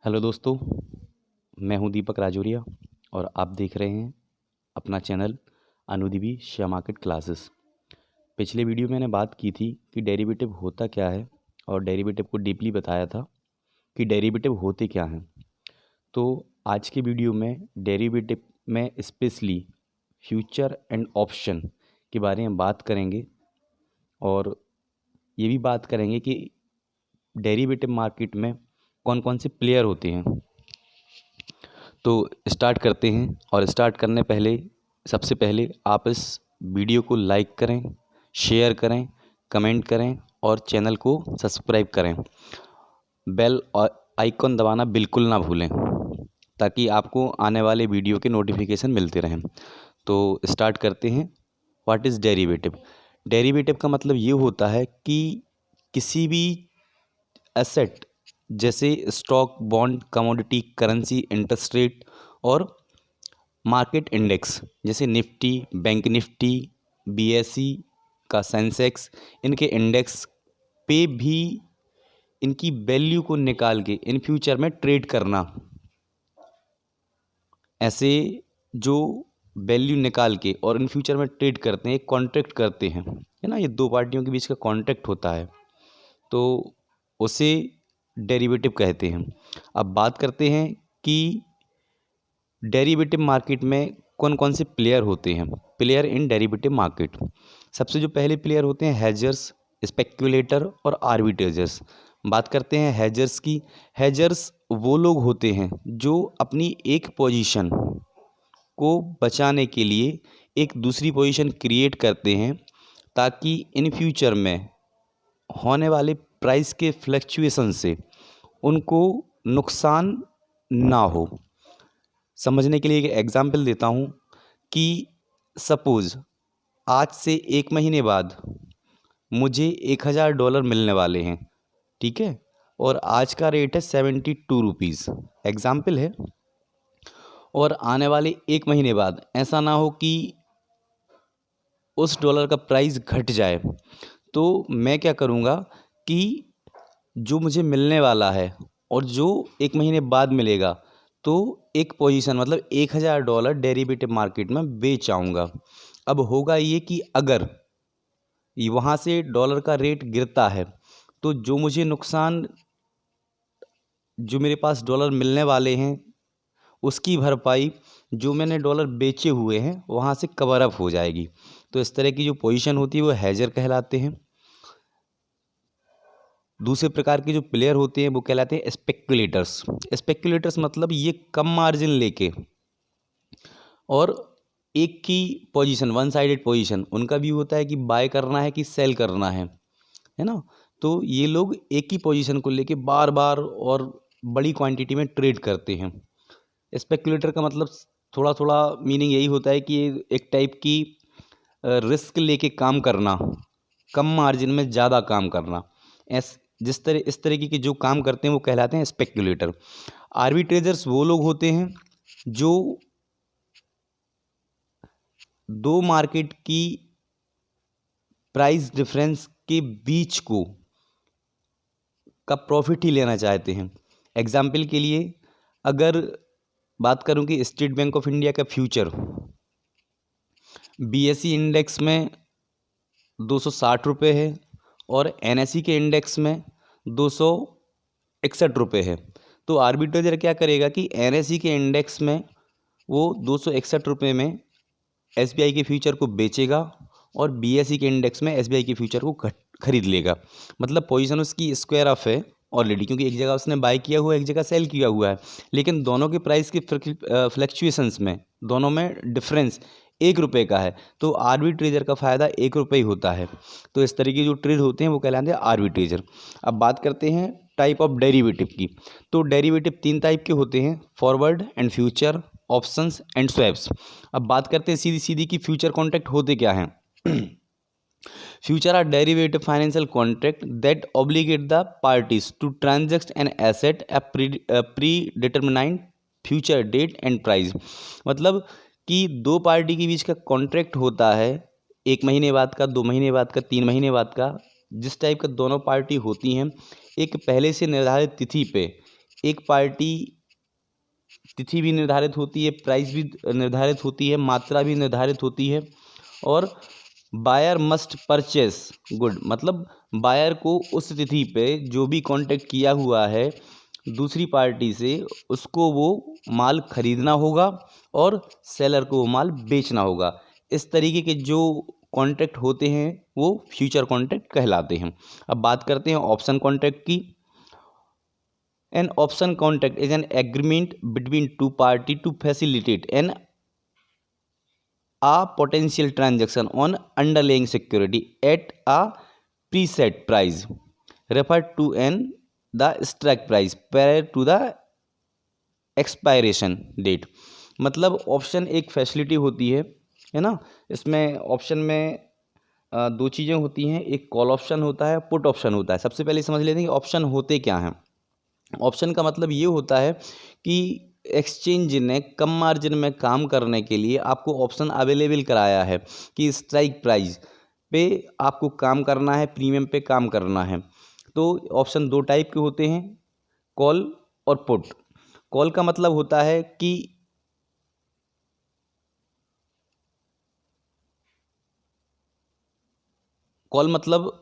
Hello दोस्तों, मैं हूं दीपक राजौरिया और आप देख रहे हैं अपना चैनल अनुदीपी शेयर मार्केट क्लासेस। पिछले वीडियो में मैंने बात की थी कि डेरिवेटिव होता क्या है और डेरिवेटिव को डीपली बताया था कि डेरिवेटिव होते क्या हैं। तो आज के वीडियो में डेरिवेटिव में स्पेशली फ्यूचर एंड ऑप्शन के बारे में बात करेंगे और ये भी बात करेंगे कि डेरिवेटिव मार्केट में कौन कौन से प्लेयर होते हैं। तो स्टार्ट करते हैं और स्टार्ट करने पहले सबसे पहले आप इस वीडियो को लाइक करें, शेयर करें, कमेंट करें और चैनल को सब्सक्राइब करें। बेल और आइकॉन दबाना बिल्कुल ना भूलें ताकि आपको आने वाले वीडियो के नोटिफिकेशन मिलते रहें। तो स्टार्ट करते हैं। What is derivative? डेरिवेटिव का मतलब ये होता है कि किसी भी एसेट जैसे stock, bond, commodity, currency, interest rate और मार्केट इंडेक्स जैसे निफ्टी, बैंक निफ्टी, बीएसई का सेंसेक्स, इनके इंडेक्स पे भी इनकी वैल्यू को निकाल के इन फ्यूचर में ट्रेड करना। ऐसे जो वैल्यू निकाल के और इन फ्यूचर में ट्रेड करते हैं, एक कॉन्ट्रैक्ट करते हैं, है ना। ये दो पार्टियों के बीच का कॉन्ट्रैक्ट होता है, तो उसे डेरिवेटिव कहते हैं। अब बात करते हैं कि डेरिवेटिव मार्केट में कौन कौन से प्लेयर होते हैं। प्लेयर इन डेरिवेटिव मार्केट, सबसे जो पहले प्लेयर होते हैं हेजर्स, स्पेक्युलेटर और आर्बिट्रेजर्स। बात करते हैं हेजर्स की। हेजर्स वो लोग होते हैं जो अपनी एक पोजीशन को बचाने के लिए एक दूसरी पोजीशन क्रिएट करते हैं ताकि इन फ्यूचर में होने वाले प्राइस के फ्लक्चुएशन से उनको नुकसान ना हो। समझने के लिए एक एग्जांपल देता हूँ कि सपोज़ आज से 1 महीने बाद मुझे $1000 मिलने वाले हैं, ठीक है, और आज का रेट है 72 रुपीज़, एग्जाम्पल है। और आने वाले 1 महीने बाद ऐसा ना हो कि उस डॉलर का प्राइस घट जाए, तो मैं क्या करूँगा कि जो मुझे मिलने वाला है और जो 1 महीने बाद मिलेगा, तो एक पोजीशन मतलब $1000 डेरिवेटिव मार्केट में बेच आऊँगा। अब होगा ये कि अगर वहाँ से डॉलर का रेट गिरता है तो जो मुझे नुकसान, जो मेरे पास डॉलर मिलने वाले हैं, उसकी भरपाई जो मैंने डॉलर बेचे हुए हैं वहाँ से कवर अप हो जाएगी। तो इस तरह की जो पोजीशन होती है वो हेजर कहलाते हैं। दूसरे प्रकार के जो प्लेयर होते हैं वो कहलाते हैं स्पेक्युलेटर्स। स्पेक्युलेटर्स मतलब ये कम मार्जिन लेके और एक की पोजीशन, वन साइडेड पोजीशन, उनका भी होता है कि बाय करना है कि सेल करना है ना। तो ये लोग एक ही पोजीशन को लेके बार बार और बड़ी क्वांटिटी में ट्रेड करते हैं। स्पेक्युलेटर का मतलब थोड़ा थोड़ा मीनिंग यही होता है कि एक टाइप की रिस्क लेके काम करना, कम मार्जिन में ज़्यादा काम करना। इस तरीके के जो काम करते हैं वो कहलाते हैं स्पेक्युलेटर। आर्बिट्रेजर्स वो लोग होते हैं जो दो मार्केट की प्राइस डिफरेंस के बीच का प्रॉफिट ही लेना चाहते हैं। एग्जाम्पल के लिए अगर बात करूं कि स्टेट बैंक ऑफ इंडिया का फ्यूचर बीएसई इंडेक्स में 260 रुपये है और एनएसई के इंडेक्स में 261 रुपये है, तो आर्बिट्रेजर क्या करेगा कि एनएसई के इंडेक्स में वो 261 रुपये में एसबीआई के फ्यूचर को बेचेगा और बीएसई के इंडेक्स में एसबीआई के फ्यूचर को खरीद लेगा। मतलब पोजीशन उसकी स्क्वायर ऑफ है ऑलरेडी, क्योंकि एक जगह उसने बाय किया हुआ है, एक जगह सेल किया हुआ है, लेकिन दोनों के प्राइस के फ्लक्चुएशंस में, दोनों में डिफरेंस 1 रुपये का है, तो आर्बिट्रेजर का फ़ायदा 1 रुपये ही होता है। तो इस तरीके जो ट्रेड होते हैं वो कहलाते हैं आर्बिट्रेजर। अब बात करते हैं टाइप ऑफ डेरिवेटिव की। तो डेरिवेटिव 3 टाइप के होते हैं, forward and future, options and swaps. अब बात करते हैं सीधी सीधी कि फ्यूचर कॉन्ट्रैक्ट होते क्या हैं। Future are derivative financial contract that obligate the parties to transact an asset at predetermined future date and price. मतलब कि दो पार्टी के बीच का कॉन्ट्रैक्ट होता है, 1 महीने बाद का, 2 महीने बाद का, 3 महीने बाद का, जिस टाइप का दोनों पार्टी होती हैं, एक पहले से निर्धारित तिथि पे एक पार्टी तिथि भी निर्धारित होती है, प्राइस भी निर्धारित होती है, मात्रा भी निर्धारित होती है। और बायर मस्ट परचेस गुड, मतलब बायर को उस तिथि पे जो भी कॉन्टैक्ट किया हुआ है दूसरी पार्टी से, उसको वो माल खरीदना होगा और सेलर को वो माल बेचना होगा। इस तरीके के जो कॉन्ट्रैक्ट होते हैं वो फ्यूचर कॉन्ट्रैक्ट कहलाते हैं। अब बात करते हैं ऑप्शन कॉन्ट्रैक्ट की। An option contract is an agreement between two party to facilitate an a potential transaction on underlying security at a preset price referred to in the strike price prior to the expiration date। मतलब option एक facility होती है ना। इसमें option में दो चीज़ें होती हैं, एक कॉल ऑप्शन होता है, पुट ऑप्शन होता है। सबसे पहले समझ लेते हैं कि ऑप्शन होते क्या हैं। ऑप्शन का मतलब ये होता है कि एक्सचेंज ने कम मार्जिन में काम करने के लिए आपको ऑप्शन अवेलेबल कराया है कि स्ट्राइक प्राइस पे आपको काम करना है, प्रीमियम पे काम करना है। तो ऑप्शन दो टाइप के होते हैं, कॉल और पुट। कॉल का मतलब होता है कि कॉल मतलब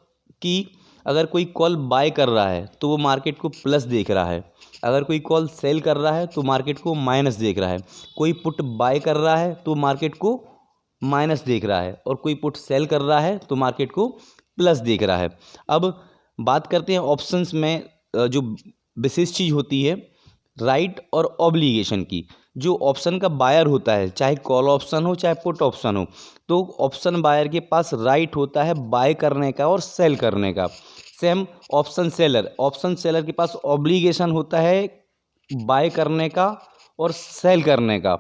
कि अगर कोई कॉल बाय कर रहा है तो वो मार्केट को प्लस देख रहा है, अगर कोई कॉल सेल कर रहा है तो मार्केट को माइनस देख रहा है। कोई पुट बाय कर रहा है तो मार्केट को माइनस देख रहा है, और कोई पुट सेल कर रहा है तो मार्केट को प्लस देख रहा है। अब बात करते हैं ऑप्शंस में जो विशेष चीज़ होती है राइट और ऑब्लिगेशन की। जो ऑप्शन का बायर होता है, चाहे कॉल ऑप्शन हो चाहे पुट ऑप्शन हो, तो ऑप्शन बायर के पास राइट होता है बाय करने का और सेल करने का। सेम ऑप्शन सेलर के पास ऑब्लिगेशन होता है बाय करने का और सेल करने का,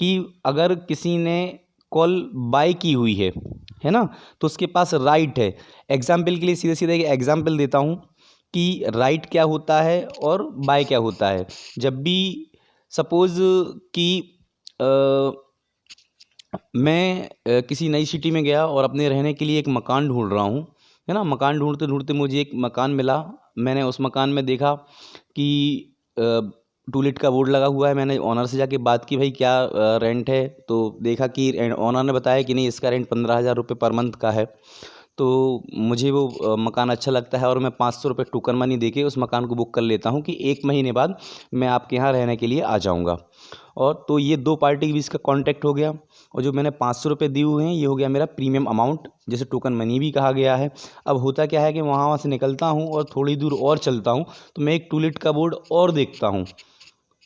कि अगर किसी ने कॉल बाय की हुई है ना, तो उसके पास राइट है। एग्जाम्पल के लिए सीधे सीधे एक एग्जाम्पल देता हूँ कि राइट क्या होता है और बाय क्या होता है। जब भी सपोज़ कि मैं किसी नई सिटी में गया और अपने रहने के लिए एक मकान ढूंढ रहा हूँ, है ना। मकान ढूंढते ढूंढते मुझे एक मकान मिला। मैंने उस मकान में देखा कि टू लेट का बोर्ड लगा हुआ है। मैंने ऑनर से जाके बात की, भाई क्या रेंट है, तो देखा कि ऑनर ने बताया कि नहीं, इसका रेंट 15,000 रुपये पर मंथ का है। तो मुझे वो मकान अच्छा लगता है और मैं 500 रुपये टोकन मनी देके उस मकान को बुक कर लेता हूँ कि 1 महीने बाद मैं आपके यहाँ रहने के लिए आ जाऊँगा। और तो ये दो पार्टी के बीच का कॉन्टैक्ट हो गया, और जो मैंने 500 रुपये दिए हुए हैं ये हो गया मेरा प्रीमियम अमाउंट, जिसे टोकन मनी भी कहा गया है। अब होता क्या है कि वहाँ से निकलता हूँ और थोड़ी दूर और चलता हूँ तो मैं एक टू लेट का बोर्ड और देखता हूँ।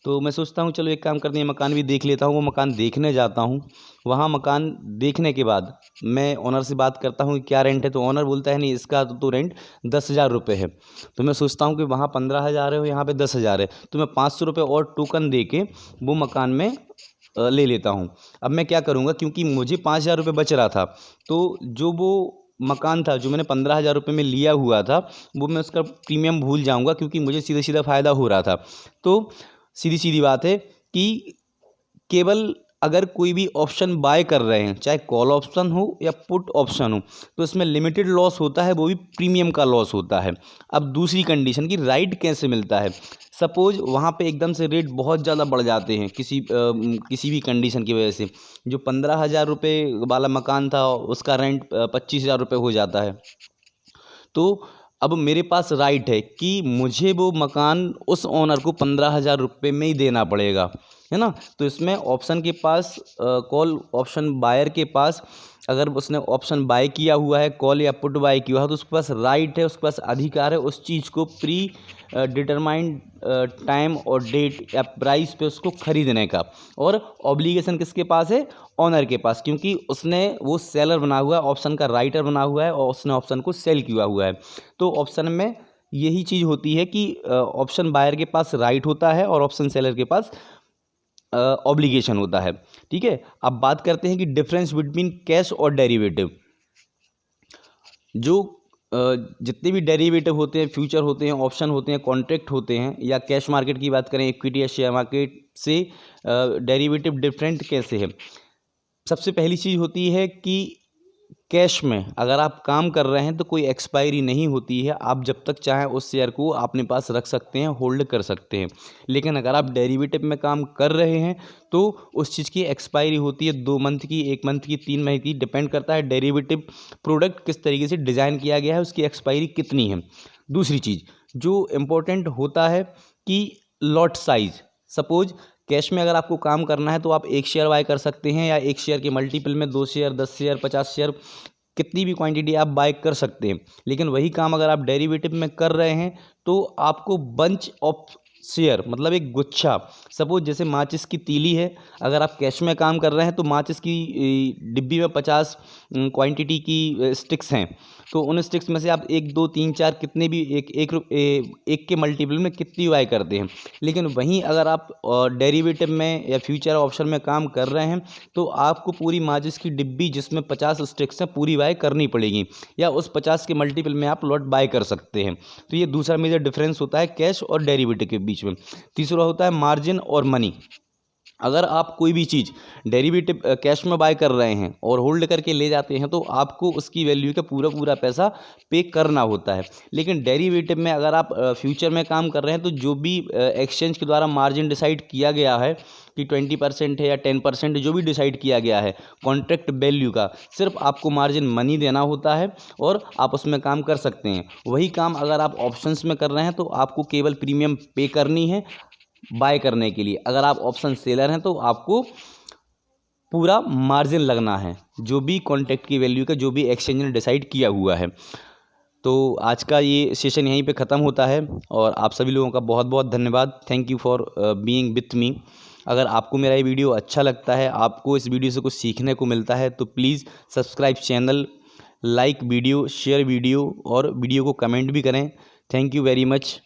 तो मैं सोचता हूँ चलो एक काम करते हैं, मकान भी देख लेता हूँ। वो मकान देखने जाता हूँ। वहाँ मकान देखने के बाद मैं ओनर से बात करता हूँ कि क्या रेंट है, तो ओनर बोलता है नहीं, इसका तो रेंट 10,000 रुपये है। तो मैं सोचता हूँ कि वहाँ 15,000 है और यहाँ पे 10,000 है, तो मैं 500 रुपये और टोकन दे के वो मकान में ले लेता हूँ। अब मैं क्या करूँगा, क्योंकि मुझे 5,000 रुपये बच रहा था, तो जो वो मकान था जो मैंने 15,000 रुपये में लिया हुआ था, वो मैं उसका प्रीमियम भूल जाऊँगा, क्योंकि मुझे सीधा सीधा फ़ायदा हो रहा था। तो सीधी सीधी बात है कि केवल अगर कोई भी ऑप्शन बाय कर रहे हैं, चाहे कॉल ऑप्शन हो या पुट ऑप्शन हो, तो इसमें लिमिटेड लॉस होता है, वो भी प्रीमियम का लॉस होता है। अब दूसरी कंडीशन की राइट कैसे मिलता है। सपोज वहाँ पे एकदम से रेट बहुत ज़्यादा बढ़ जाते हैं किसी भी कंडीशन की वजह से। जो 15,000 रुपये वाला मकान था उसका रेंट 25,000 रुपये हो जाता है। तो अब मेरे पास राइट है कि मुझे वो मकान उस ओनर को 15,000 रुपये में ही देना पड़ेगा, है ना। तो इसमें ऑप्शन के पास कॉल ऑप्शन बायर के पास, अगर उसने ऑप्शन बाय किया हुआ है, कॉल या पुट बाय किया हुआ है, तो उसके पास राइट है, उसके पास अधिकार है उस चीज़ को प्री डिटरमाइंड टाइम और डेट या प्राइस पे उसको खरीदने का। और ऑब्लिगेशन किसके पास है, ऑनर के पास, क्योंकि उसने वो सेलर बना हुआ है, ऑप्शन का राइटर बना हुआ है और उसने ऑप्शन को सेल किया हुआ है। तो ऑप्शन में यही चीज़ होती है कि ऑप्शन बायर के पास राइट होता है और ऑप्शन सेलर के पास ऑब्लिगेशन होता है। ठीक है। अब बात करते हैं कि डिफरेंस बिटवीन कैश और डेरिवेटिव। जो जितने भी डेरिवेटिव होते हैं, फ्यूचर होते हैं, ऑप्शन होते हैं, कॉन्ट्रैक्ट होते हैं, या कैश मार्केट की बात करें, इक्विटी या शेयर मार्केट से डेरिवेटिव डिफरेंट कैसे है। सबसे पहली चीज़ होती है कि कैश में अगर आप काम कर रहे हैं तो कोई एक्सपायरी नहीं होती है, आप जब तक चाहें उस शेयर को अपने पास रख सकते हैं, होल्ड कर सकते हैं। लेकिन अगर आप डेरिवेटिव में काम कर रहे हैं तो उस चीज़ की एक्सपायरी होती है 2 मंथ की, 1 मंथ की, 3 महीने की, डिपेंड करता है डेरिवेटिव प्रोडक्ट किस तरीके से डिज़ाइन किया गया है, उसकी एक्सपायरी कितनी है। दूसरी चीज़ जो इम्पोर्टेंट होता है कि लॉट साइज़, सपोज कैश में अगर आपको काम करना है तो आप 1 शेयर बाय कर सकते हैं या 1 शेयर के मल्टीपल में 2 शेयर, 10 शेयर, 50 शेयर, कितनी भी क्वांटिटी आप बाय कर सकते हैं। लेकिन वही काम अगर आप डेरिवेटिव में कर रहे हैं तो आपको बंच ऑफ शेयर, मतलब एक गुच्छा, सपोज जैसे माचिस की तीली है, अगर आप कैश में काम कर रहे हैं तो माचिस की डिब्बी में 50 क्वांटिटी की स्टिक्स हैं, तो उन स्टिक्स में से आप 1, 2, 3, 4 कितने भी एक के मल्टीपल में कितनी बाय करते हैं। लेकिन वहीं अगर आप डेरिवेटिव में या फ्यूचर ऑप्शन में काम कर रहे हैं तो आपको पूरी माचिस की डिब्बी जिसमें 50 स्टिक्स हैं पूरी बाय करनी पड़ेगी, या उस 50 के मल्टीपल में आप लॉट बाय कर सकते हैं। तो ये दूसरा मेजर डिफरेंस होता है कैश और डेरिवेटिव के बीच में। तीसरा होता है मार्जिन और मनी। अगर आप कोई भी चीज़ डेरिवेटिव कैश में बाय कर रहे हैं और होल्ड करके ले जाते हैं तो आपको उसकी वैल्यू का पूरा पूरा पैसा पे करना होता है। लेकिन डेरिवेटिव में अगर आप फ्यूचर में काम कर रहे हैं तो जो भी एक्सचेंज के द्वारा मार्जिन डिसाइड किया गया है कि 20% है या 10%, जो भी डिसाइड किया गया है कॉन्ट्रैक्ट वैल्यू का, सिर्फ आपको मार्जिन मनी देना होता है और आप उसमें काम कर सकते हैं। वही काम अगर आप ऑप्शंस में कर रहे हैं तो आपको केवल प्रीमियम पे करनी है बाय करने के लिए। अगर आप ऑप्शन सेलर हैं तो आपको पूरा मार्जिन लगना है, जो भी कॉन्ट्रैक्ट की वैल्यू का जो भी एक्सचेंज ने डिसाइड किया हुआ है। तो आज का ये सेशन यहीं पे ख़त्म होता है और आप सभी लोगों का बहुत बहुत धन्यवाद। Thank you for being with me. अगर आपको मेरा ये वीडियो अच्छा लगता है, आपको इस वीडियो से कुछ सीखने को मिलता है तो please subscribe channel, like video, share video और वीडियो को कमेंट भी करें। Thank you very much.